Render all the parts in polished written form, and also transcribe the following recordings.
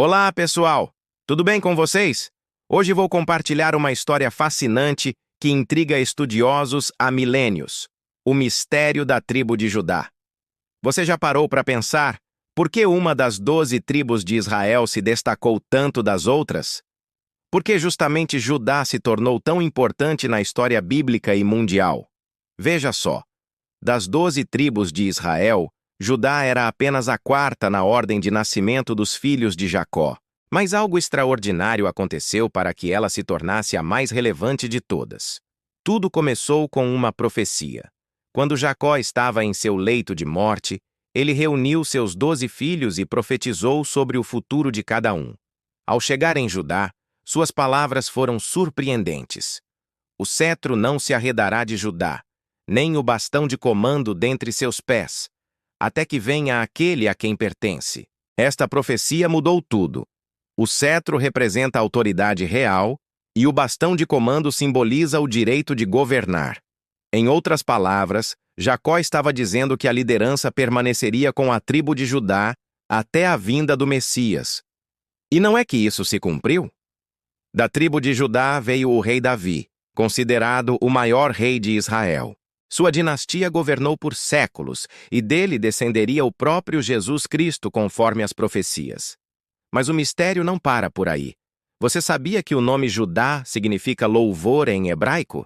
Olá, pessoal! Tudo bem com vocês? Hoje vou compartilhar uma história fascinante que intriga estudiosos há milênios: o mistério da tribo de Judá. Você já parou para pensar por que uma das 12 tribos de Israel se destacou tanto das outras? Por que justamente Judá se tornou tão importante na história bíblica e mundial? Veja só, das 12 tribos de Israel, Judá era apenas a quarta na ordem de nascimento dos filhos de Jacó. Mas algo extraordinário aconteceu para que ela se tornasse a mais relevante de todas. Tudo começou com uma profecia. Quando Jacó estava em seu leito de morte, ele reuniu seus 12 filhos e profetizou sobre o futuro de cada um. Ao chegar em Judá, suas palavras foram surpreendentes. O cetro não se arredará de Judá, nem o bastão de comando dentre seus pés, até que venha aquele a quem pertence. Esta profecia mudou tudo. O cetro representa a autoridade real e o bastão de comando simboliza o direito de governar. Em outras palavras, Jacó estava dizendo que a liderança permaneceria com a tribo de Judá até a vinda do Messias. E não é que isso se cumpriu? Da tribo de Judá veio o rei Davi, considerado o maior rei de Israel. Sua dinastia governou por séculos e dele descenderia o próprio Jesus Cristo conforme as profecias. Mas o mistério não para por aí. Você sabia que o nome Judá significa louvor em hebraico?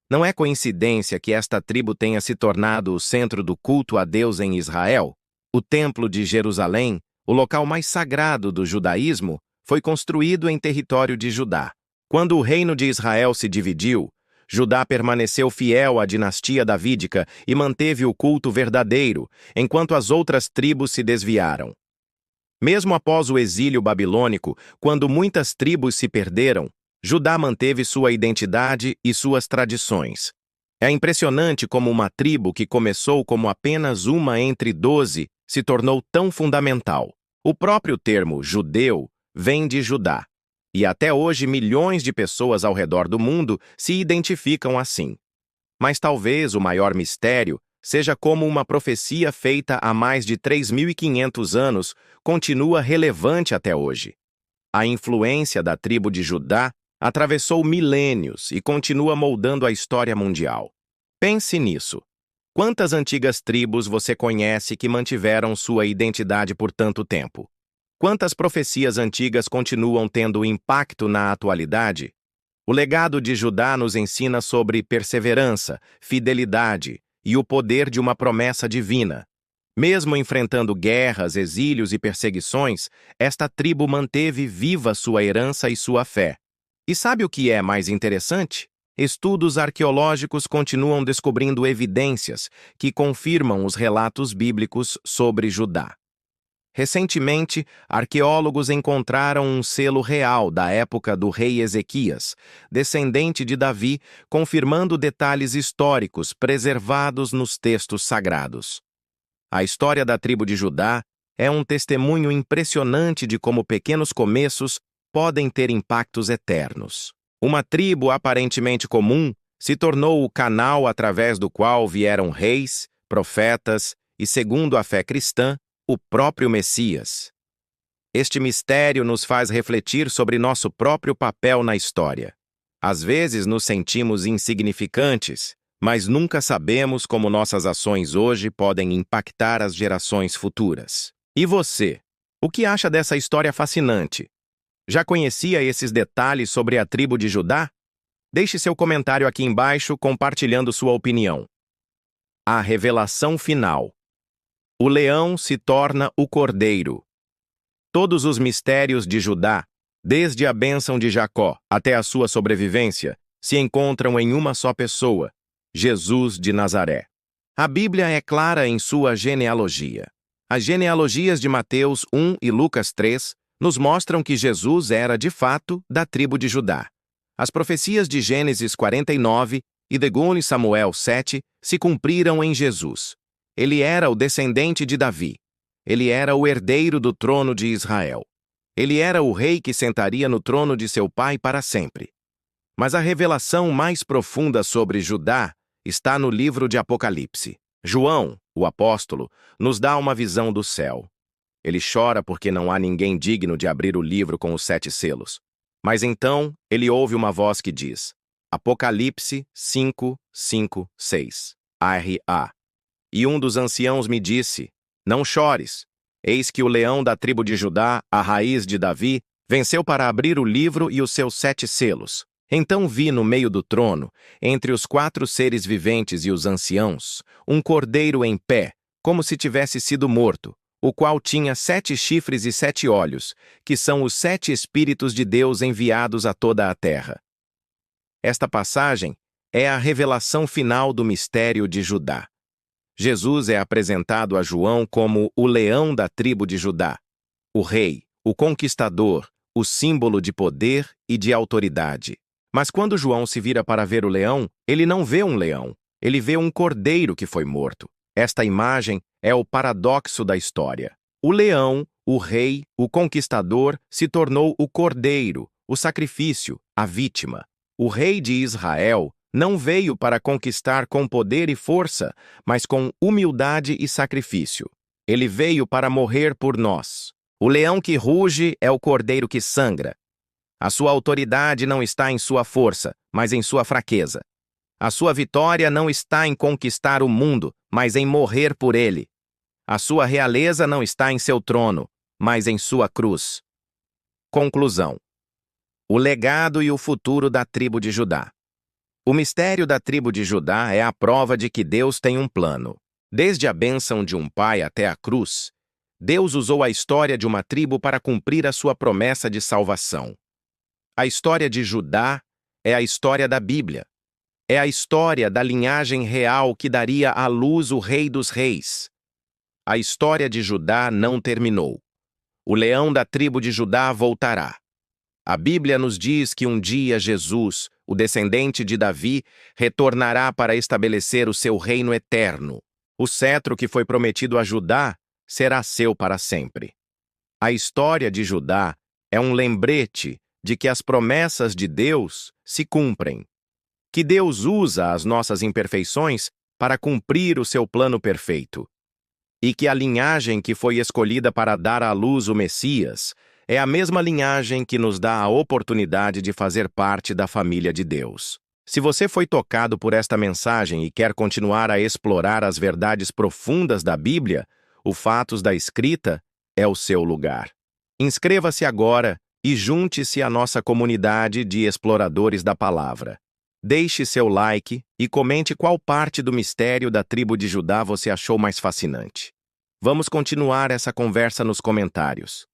Não é coincidência que esta tribo tenha se tornado o centro do culto a Deus em Israel? O Templo de Jerusalém, o local mais sagrado do judaísmo, foi construído em território de Judá. Quando o reino de Israel se dividiu, Judá permaneceu fiel à dinastia davídica e manteve o culto verdadeiro, enquanto as outras tribos se desviaram. Mesmo após o exílio babilônico, quando muitas tribos se perderam, Judá manteve sua identidade e suas tradições. É impressionante como uma tribo que começou como apenas uma entre 12 se tornou tão fundamental. O próprio termo judeu vem de Judá. E até hoje milhões de pessoas ao redor do mundo se identificam assim. Mas talvez o maior mistério seja como uma profecia feita há mais de 3.500 anos continua relevante até hoje. A influência da tribo de Judá atravessou milênios e continua moldando a história mundial. Pense nisso. Quantas antigas tribos você conhece que mantiveram sua identidade por tanto tempo? Quantas profecias antigas continuam tendo impacto na atualidade? O legado de Judá nos ensina sobre perseverança, fidelidade e o poder de uma promessa divina. Mesmo enfrentando guerras, exílios e perseguições, esta tribo manteve viva sua herança e sua fé. E sabe o que é mais interessante? Estudos arqueológicos continuam descobrindo evidências que confirmam os relatos bíblicos sobre Judá. Recentemente, arqueólogos encontraram um selo real da época do rei Ezequias, descendente de Davi, confirmando detalhes históricos preservados nos textos sagrados. A história da tribo de Judá é um testemunho impressionante de como pequenos começos podem ter impactos eternos. Uma tribo aparentemente comum se tornou o canal através do qual vieram reis, profetas e, segundo a fé cristã, o próprio Messias. Este mistério nos faz refletir sobre nosso próprio papel na história. Às vezes nos sentimos insignificantes, mas nunca sabemos como nossas ações hoje podem impactar as gerações futuras. E você? O que acha dessa história fascinante? Já conhecia esses detalhes sobre a tribo de Judá? Deixe seu comentário aqui embaixo compartilhando sua opinião. A revelação final. O leão se torna o cordeiro. Todos os mistérios de Judá, desde a bênção de Jacó até a sua sobrevivência, se encontram em uma só pessoa, Jesus de Nazaré. A Bíblia é clara em sua genealogia. As genealogias de Mateus 1 e Lucas 3 nos mostram que Jesus era, de fato, da tribo de Judá. As profecias de Gênesis 49 e de 2 Samuel 7 se cumpriram em Jesus. Ele era o descendente de Davi. Ele era o herdeiro do trono de Israel. Ele era o rei que sentaria no trono de seu pai para sempre. Mas a revelação mais profunda sobre Judá está no livro de Apocalipse. João, o apóstolo, nos dá uma visão do céu. Ele chora porque não há ninguém digno de abrir o livro com os 7 selos. Mas então ele ouve uma voz que diz: Apocalipse 5, 5, 6. R.A. E um dos anciãos me disse: Não chores. Eis que o leão da tribo de Judá, a raiz de Davi, venceu para abrir o livro e os seus 7 selos. Então vi no meio do trono, entre os 4 seres viventes e os anciãos, um cordeiro em pé, como se tivesse sido morto, o qual tinha 7 chifres e 7 olhos, que são os 7 Espíritos de Deus enviados a toda a terra. Esta passagem é a revelação final do mistério de Judá. Jesus é apresentado a João como o leão da tribo de Judá, o rei, o conquistador, o símbolo de poder e de autoridade. Mas quando João se vira para ver o leão, ele não vê um leão, ele vê um cordeiro que foi morto. Esta imagem é o paradoxo da história. O leão, o rei, o conquistador, se tornou o cordeiro, o sacrifício, a vítima. O rei de Israel não veio para conquistar com poder e força, mas com humildade e sacrifício. Ele veio para morrer por nós. O leão que ruge é o cordeiro que sangra. A sua autoridade não está em sua força, mas em sua fraqueza. A sua vitória não está em conquistar o mundo, mas em morrer por ele. A sua realeza não está em seu trono, mas em sua cruz. Conclusão. O legado e o futuro da tribo de Judá. O mistério da tribo de Judá é a prova de que Deus tem um plano. Desde a bênção de um pai até a cruz, Deus usou a história de uma tribo para cumprir a sua promessa de salvação. A história de Judá é a história da Bíblia. É a história da linhagem real que daria à luz o Rei dos Reis. A história de Judá não terminou. O leão da tribo de Judá voltará. A Bíblia nos diz que um dia Jesus, o descendente de Davi, retornará para estabelecer o seu reino eterno. O cetro que foi prometido a Judá será seu para sempre. A história de Judá é um lembrete de que as promessas de Deus se cumprem, que Deus usa as nossas imperfeições para cumprir o seu plano perfeito, e que a linhagem que foi escolhida para dar à luz o Messias é a mesma linhagem que nos dá a oportunidade de fazer parte da família de Deus. Se você foi tocado por esta mensagem e quer continuar a explorar as verdades profundas da Bíblia, o Fatos da Escrita é o seu lugar. Inscreva-se agora e junte-se à nossa comunidade de exploradores da palavra. Deixe seu like e comente qual parte do mistério da tribo de Judá você achou mais fascinante. Vamos continuar essa conversa nos comentários.